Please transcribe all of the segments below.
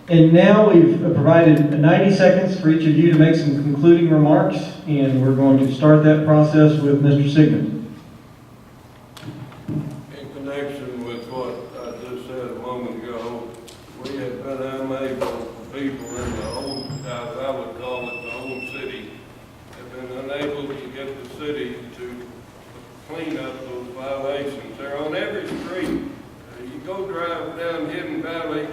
And now we've provided 90 seconds for each of you to make some concluding remarks, and we're going to start that process with Mr. Sigmund. In connection with what I just said a moment ago, we have been unable, for people in the old, I would call it the old city, have been unable to get the city to clean up those violations. They're on every street. You go drive down Hidden Valley,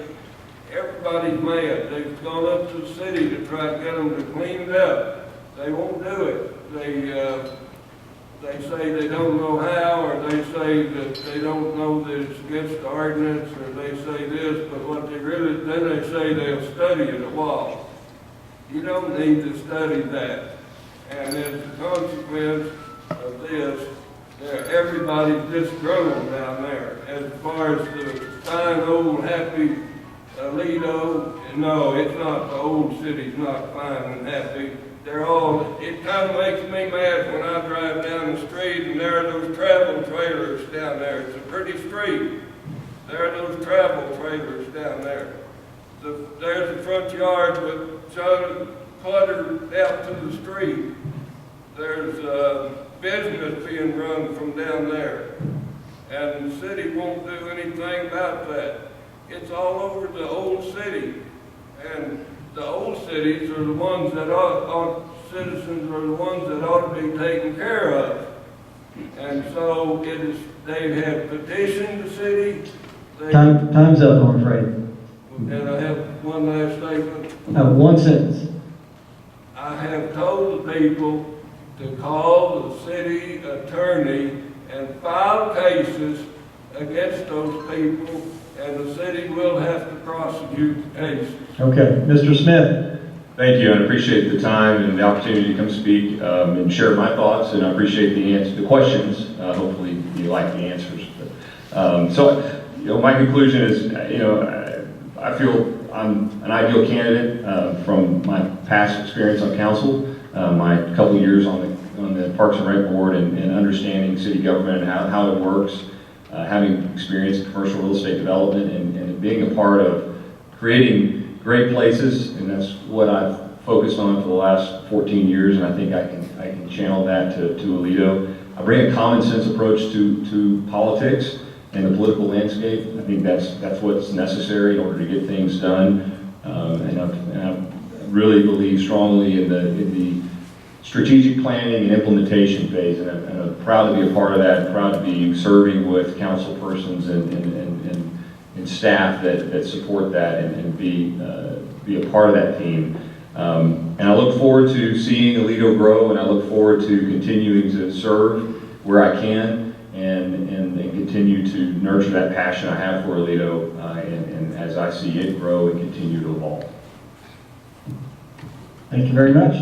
everybody's mad. They've gone up to the city to try to get them to clean it up. They won't do it. They say they don't know how, or they say that they don't know that it's against the ordinance, or they say this, but what they really, then they say they'll study it a while. You don't need to study that. And as a consequence of this, everybody's disgruntled down there. As far as the fine old happy Aledo, no, it's not. The old city's not fine and happy. They're all, it kind of makes me mad when I drive down the street and there are those travel trailers down there. It's a pretty street. There are those travel trailers down there. There's the front yard with cluttered out to the street. There's business being run from down there. And the city won't do anything about that. It's all over the old city. And the old cities are the ones that citizens are the ones that ought to be taken care of. And so they have petitioned the city. Time's up, I'm afraid. And I have one last statement. One sentence. I have told the people to call the city attorney and file cases against those people, and the city will have to prosecute the cases. Okay, Mr. Smith. Thank you, and I appreciate the time and the opportunity to come speak and share my thoughts, and I appreciate the questions. Hopefully you like the answers. My conclusion is, I feel I'm an ideal candidate from my past experience on council, my couple years on the Parks and Rec Board, and understanding city government and how it works, having experience in commercial real estate development, and being a part of creating great places, and that's what I've focused on for the last 14 years, and I think I can channel that to Aledo. I bring a common sense approach to politics and the political landscape. I think that's what's necessary in order to get things done, and I really believe strongly in the strategic planning and implementation phase, and I'm proud to be a part of that, and proud to be serving with council persons and staff that support that and be a part of that team. And I look forward to seeing Aledo grow, and I look forward to continuing to serve where I can and continue to nurture that passion I have for Aledo, and as I see it grow and continue to evolve. Thank you very much.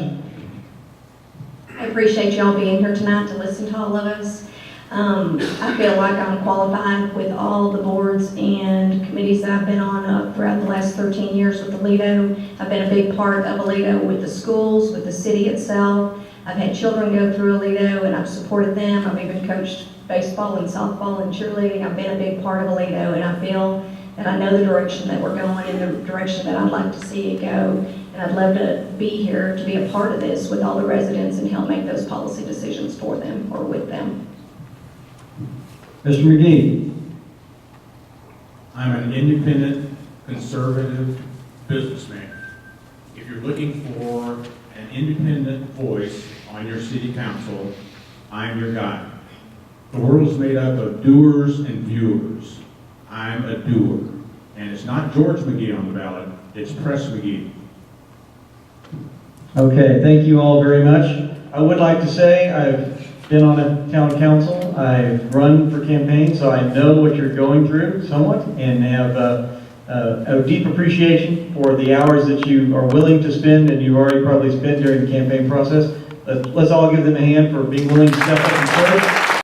I appreciate y'all being here tonight to listen to all of us. I feel like I'm qualified with all the boards and committees that I've been on throughout the last 13 years with Aledo. I've been a big part of Aledo with the schools, with the city itself. I've had children go through Aledo and I've supported them. I've even coached baseball and softball and cheerleading. I've been a big part of Aledo, and I feel that I know the direction that we're going and the direction that I'd like to see it go. And I'd love to be here to be a part of this with all the residents and help make those policy decisions for them or with them. Mr. McGee. I'm an independent, conservative businessman. If you're looking for an independent voice on your city council, I'm your guy. The world is made up of doers and viewers. I'm a doer. And it's not George McGee on the ballot, it's Press McGee. Okay, thank you all very much. I would like to say I've been on a town council. I've run for campaigns, so I know what you're going through somewhat, and have a deep appreciation for the hours that you are willing to spend, and you've already probably spent during the campaign process. Let's all give them a hand for being willing to step up and serve.